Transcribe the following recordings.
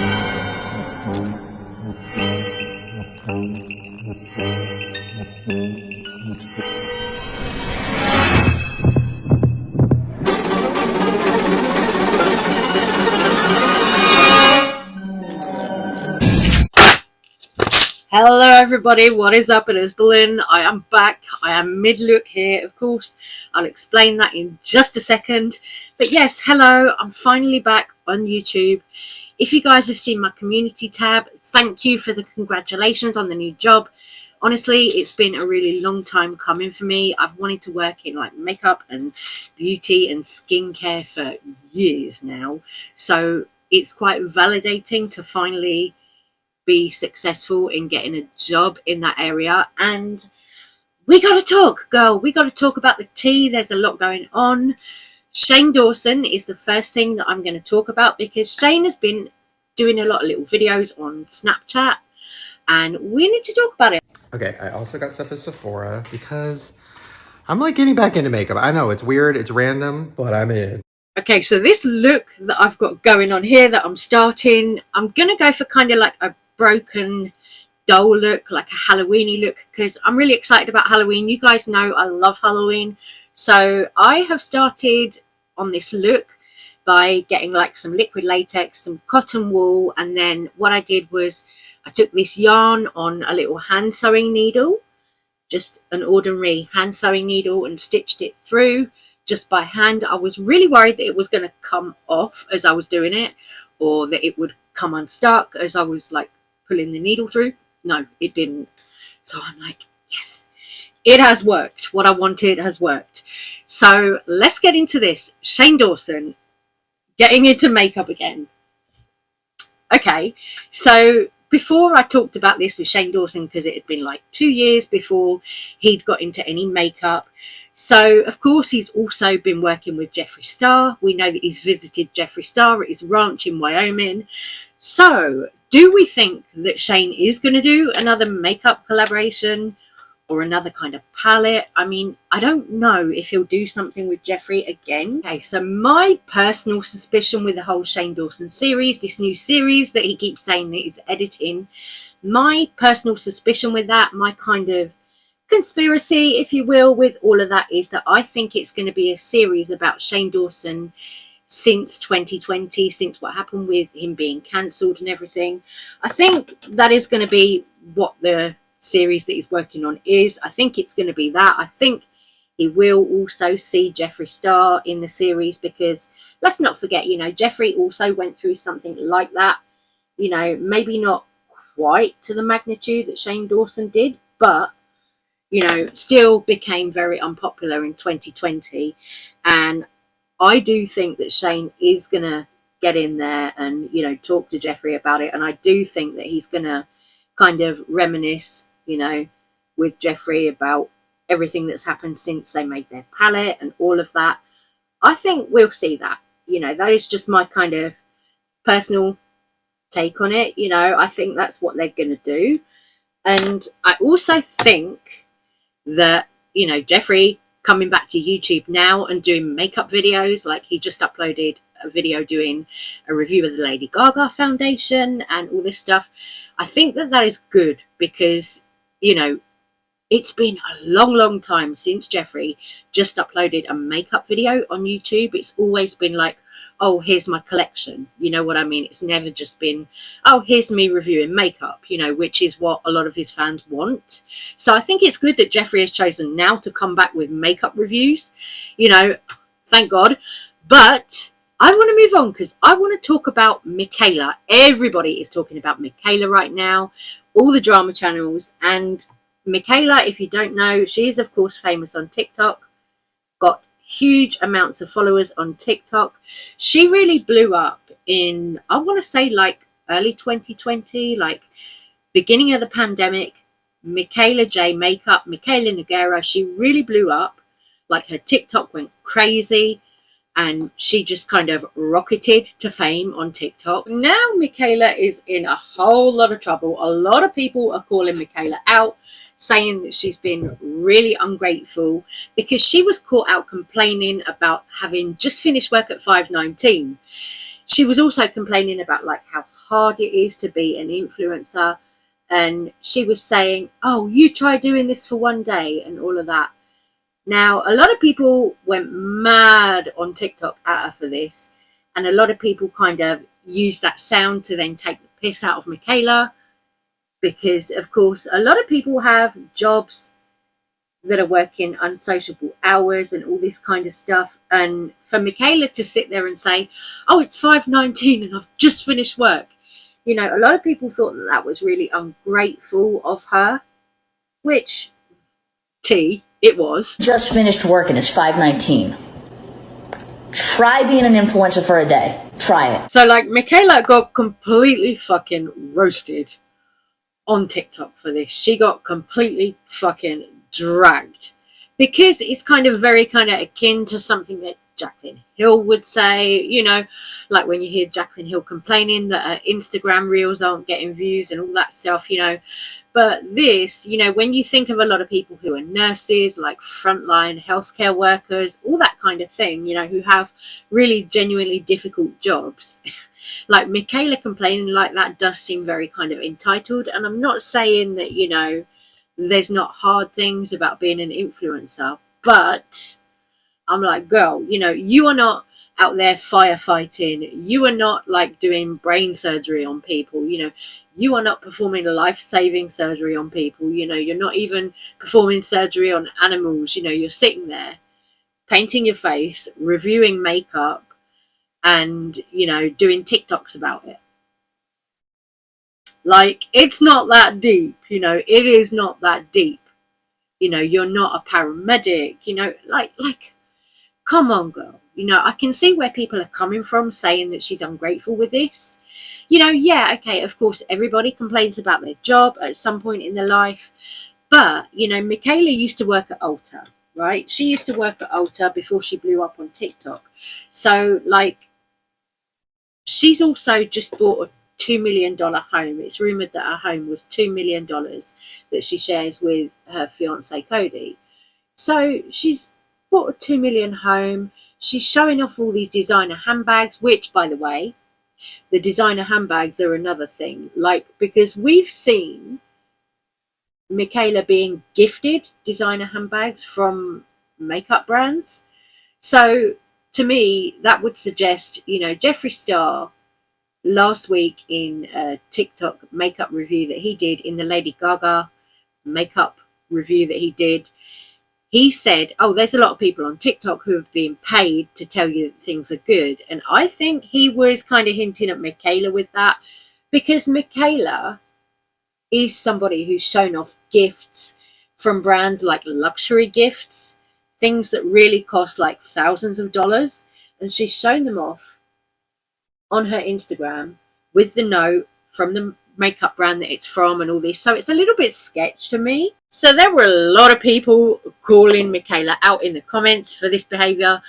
Hello everybody, what is up? It is Berlin. I am back. I am mid-look here, of course. I'll explain that in just a second. But yes, hello, I'm finally back on YouTube. If you guys have seen my community tab, thank you for the congratulations on the new job. Honestly, it's been a really long time coming for me. I've wanted to work in like makeup and beauty and skincare for years now. So it's quite validating to finally be successful in getting a job in that area. And we got to talk, girl. We got to talk about the tea. There's a lot going on. Shane Dawson is the first thing that I'm going to talk about, because Shane has been doing a lot of little videos on Snapchat and we need to talk about it. Okay, I also got stuff at Sephora because I'm like getting back into makeup. I know it's weird, it's random, but I'm in. Okay, so this look that I've got going on here that I'm starting, I'm going to go for kind of like a broken doll look, like a Halloweeny look, because I'm really excited about Halloween. You guys know I love Halloween. So I have started on this look by getting like some liquid latex, some cotton wool, and then what I did was I took this yarn on a little hand sewing needle, just an ordinary hand sewing needle, and stitched it through just by hand. I was really worried that it was going to come off as I was doing it, or that it would come unstuck as I was like pulling the needle through. No, it didn't. So I'm like, yes, it has worked. What I wanted has worked. So let's get into this. Shane Dawson getting into makeup again. Okay, so before I talked about this with Shane Dawson, because it had been like 2 years before he'd got into any makeup. So of course he's also been working with Jeffree Star. We know that he's visited Jeffree Star at his ranch in Wyoming. So do we think that Shane is going to do another makeup collaboration or another kind of palette? I mean, I don't know if he'll do something with Jeffree again. Okay, so my personal suspicion with the whole Shane Dawson series, this new series that he keeps saying that he's editing, my personal suspicion with that, my kind of conspiracy, if you will, with all of that, is that I think it's going to be a series about Shane Dawson since 2020, since what happened with him being cancelled and everything. I think that is going to be what the series that he's working on is. I think it's going to be that. I think he will also see Jeffree Star in the series, because let's not forget, you know, Jeffree also went through something like that. You know, maybe not quite to the magnitude that Shane Dawson did, but you know, still became very unpopular in 2020. And I do think that Shane is going to get in there and, you know, talk to Jeffree about it. And I do think that he's going to kind of reminisce, you know, with Jeffree about everything that's happened since they made their palette and all of that. I think we'll see that. You know, that is just my kind of personal take on it. You know, I think that's what they're going to do. And I also think that, you know, Jeffree coming back to YouTube now and doing makeup videos, like he just uploaded a video doing a review of the Lady Gaga foundation and all this stuff. I think that that is good, because, you know, it's been a long time since Jeffree just uploaded a makeup video on YouTube. It's always been like, oh, here's my collection. You know what I mean? It's never just been, oh, here's me reviewing makeup, you know, which is what a lot of his fans want. So I think it's good that Jeffree has chosen now to come back with makeup reviews, you know, thank God. But I want to move on, because I want to talk about Mikayla. Everybody is talking about Mikayla right now, all the drama channels. And Mikayla, if you don't know, she is of course famous on TikTok, got huge amounts of followers on TikTok. She really blew up in, I want to say, like early 2020, like beginning of the pandemic. Mikayla J Makeup, Mikayla Nogueira, she really blew up. Like her TikTok went crazy and she just kind of rocketed to fame on TikTok. Now Mikayla is in a whole lot of trouble. A lot of people are calling Mikayla out, saying that she's been really ungrateful because she was caught out complaining about having just finished work at 5:19. She was also complaining about like how hard it is to be an influencer. And she was saying, oh, you try doing this for one day and all of that. Now, a lot of people went mad on TikTok at her for this. And a lot of people kind of used that sound to then take the piss out of Mikayla. Because, of course, a lot of people have jobs that are working unsociable hours and all this kind of stuff. And for Mikayla to sit there and say, oh, it's 5:19 and I've just finished work. You know, a lot of people thought that that was really ungrateful of her, which, it was. Just finished work and it's 5:19. Try being an influencer for a day. Try it. So, like, Mikayla got completely fucking roasted on TikTok for this. She got completely fucking dragged. Because it's kind of very kind of akin to something that Jaclyn Hill would say, you know, like when you hear Jaclyn Hill complaining that her Instagram reels aren't getting views and all that stuff, you know. But this, you know, when you think of a lot of people who are nurses, like frontline healthcare workers, all that kind of thing, you know, who have really genuinely difficult jobs, like Mikayla complaining like that does seem very kind of entitled. And I'm not saying that, you know, there's not hard things about being an influencer, but I'm like, girl, you know, you are not out there firefighting. You are not like doing brain surgery on people. You know, you are not performing life-saving surgery on people. You know, you're not even performing surgery on animals. You know, you're sitting there painting your face, reviewing makeup, and, you know, doing TikToks about it. Like, it's not that deep, you know, it is not that deep. You know, you're not a paramedic, you know, like, come on, girl. You know, I can see where people are coming from saying that she's ungrateful with this. You know, yeah, okay, of course, everybody complains about their job at some point in their life. But, you know, Mikayla used to work at Ulta, right? She used to work at Ulta before she blew up on TikTok. So, like, she's also just bought a $2 million home. It's rumored that her home was $2 million that she shares with her fiance Cody. So she's bought a $2 million home. She's showing off all these designer handbags, which, by the way, the designer handbags are another thing. Like, because we've seen Mikayla being gifted designer handbags from makeup brands. So to me, that would suggest, you know, Jeffree Star last week in a TikTok makeup review that he did, in the Lady Gaga makeup review that he did, he said, oh, there's a lot of people on TikTok who have been paid to tell you that things are good. And I think he was kind of hinting at Mikayla with that, because Mikayla is somebody who's shown off gifts from brands like luxury gifts, things that really cost like thousands of dollars. And she's shown them off on her Instagram with the note from the makeup brand that it's from and all this. So it's a little bit sketch to me. So there were a lot of people calling Mikayla out in the comments for this behavior.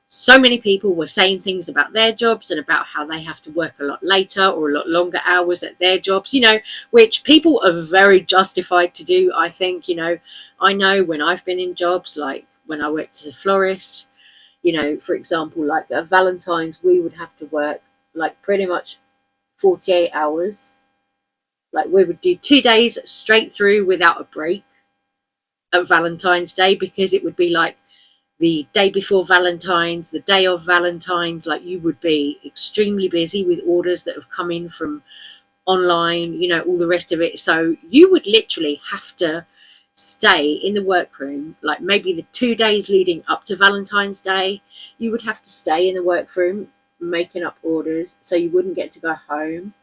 So many people were saying things about their jobs and about how they have to work a lot later or a lot longer hours at their jobs, you know, which people are very justified to do, I think. You know, I know when I've been in jobs, like when I worked as a florist, you know, for example, like at Valentine's, we would have to work like pretty much 48 hours. Like we would do 2 days straight through without a break at Valentine's Day, because it would be like the day before Valentine's, the day of Valentine's. Like you would be extremely busy with orders that have come in from online, you know, all the rest of it. So you would literally have to stay in the workroom, like maybe the 2 days leading up to Valentine's Day, you would have to stay in the workroom making up orders so you wouldn't get to go home.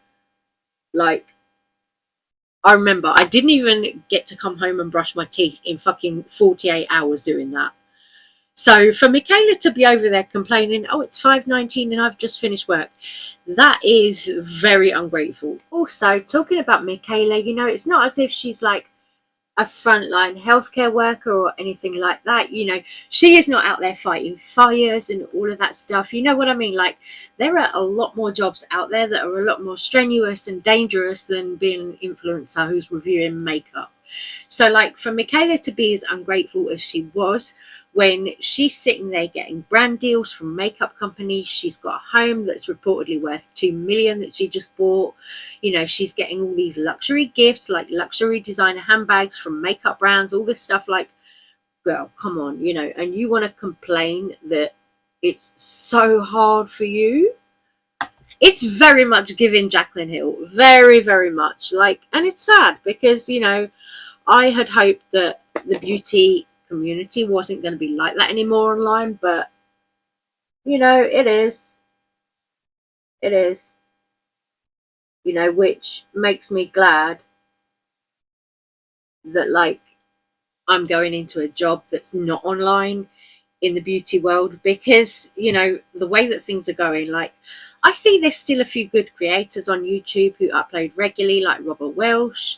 Like, I remember I didn't even get to come home and brush my teeth in fucking 48 hours doing that. So for Mikayla to be over there complaining, oh, it's 5:19 and I've just finished work, that is very ungrateful. Also, talking about Mikayla, you know, it's not as if she's like a frontline healthcare worker or anything like that. You know, she is not out there fighting fires and all of that stuff. You know what I mean? Like, there are a lot more jobs out there that are a lot more strenuous and dangerous than being an influencer who's reviewing makeup. So, like, for Mikayla to be as ungrateful as she was when she's sitting there getting brand deals from makeup companies. She's got a home that's reportedly worth 2 million that she just bought. You know, she's getting all these luxury gifts, like luxury designer handbags from makeup brands, all this stuff. Like, girl, come on, you know, and you want to complain that it's so hard for you. It's very much giving Jaclyn Hill, very, very much. Like, and it's sad because, you know, I had hoped that the beauty community wasn't going to be like that anymore online, but, you know, it is. It is. You know, which makes me glad that, like, I'm going into a job that's not online in the beauty world, because, you know, the way that things are going, like, I see there's still a few good creators on YouTube who upload regularly, like Robert Welsh,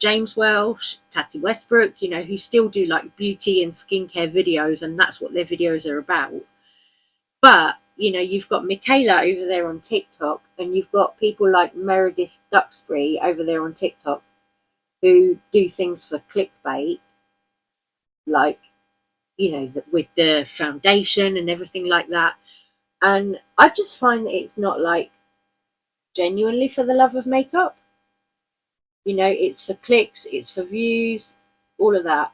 James Welsh, Tati Westbrook, you know, who still do like beauty and skincare videos, and that's what their videos are about. But, you know, you've got Mikayla over there on TikTok, and you've got people like Meredith Duxbury over there on TikTok who do things for clickbait, like, you know, with the foundation and everything like that. And I just find that it's not like genuinely for the love of makeup. You know, it's for clicks, it's for views, all of that,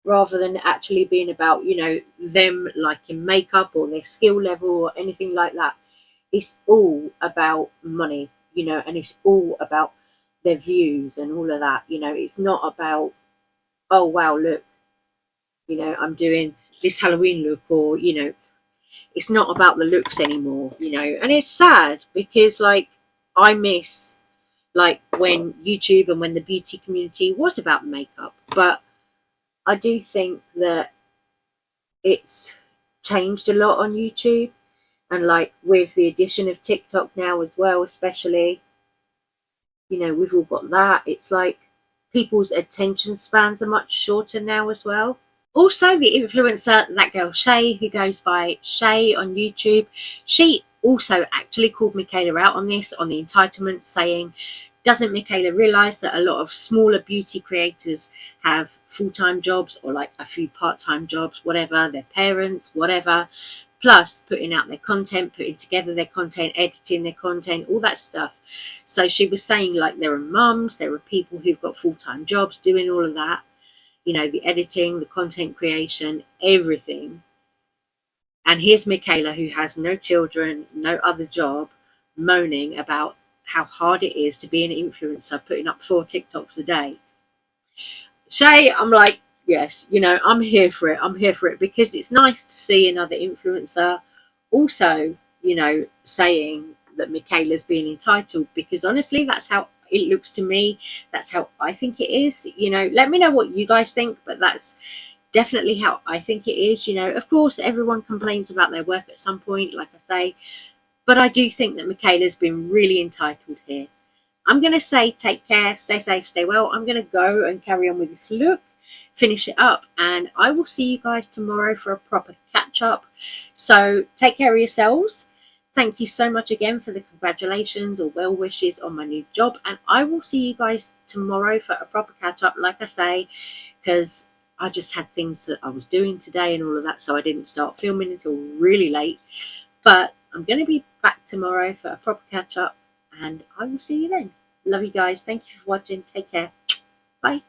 rather than actually being about, you know, them liking makeup or their skill level or anything like that. It's all about money, you know, and it's all about their views and all of that. You know, it's not about, oh wow, look, you know, I'm doing this Halloween look, or, you know, it's not about the looks anymore, you know. And it's sad because, like, I miss, like, when YouTube and when the beauty community was about makeup. But I do think that it's changed a lot on YouTube, and, like, with the addition of TikTok now as well, especially, you know, we've all got that. It's like people's attention spans are much shorter now as well. Also, the influencer, that girl Shay, who goes by Shay on YouTube, she also actually called Mikayla out on this, on the entitlement, saying, doesn't Mikayla realise that a lot of smaller beauty creators have full-time jobs, or like a few part-time jobs, whatever, their parents, whatever, plus putting out their content, putting together their content, editing their content, all that stuff. So she was saying, like, there are mums, there are people who've got full-time jobs doing all of that, you know, the editing, the content creation, everything. And here's Mikayla, who has no children, no other job, moaning about how hard it is to be an influencer, putting up 4 TikToks a day. Shay, I'm like, yes, you know, I'm here for it. I'm here for it, because it's nice to see another influencer also, you know, saying that Mikayla's being entitled, because honestly, that's how it looks to me. That's how I think it is. You know, let me know what you guys think, but that's definitely how I think it is. You know, of course, everyone complains about their work at some point, like I say, but I do think that Mikayla's been really entitled here. I'm going to say take care, stay safe, stay well. I'm going to go and carry on with this look, finish it up, and I will see you guys tomorrow for a proper catch up. So take care of yourselves. Thank you so much again for the congratulations or well wishes on my new job, and I will see you guys tomorrow for a proper catch up, like I say, because I just had things that I was doing today and all of that, so I didn't start filming until really late. But I'm going to be back tomorrow for a proper catch up, and I will see you then. Love you guys. Thank you for watching. Take care. Bye.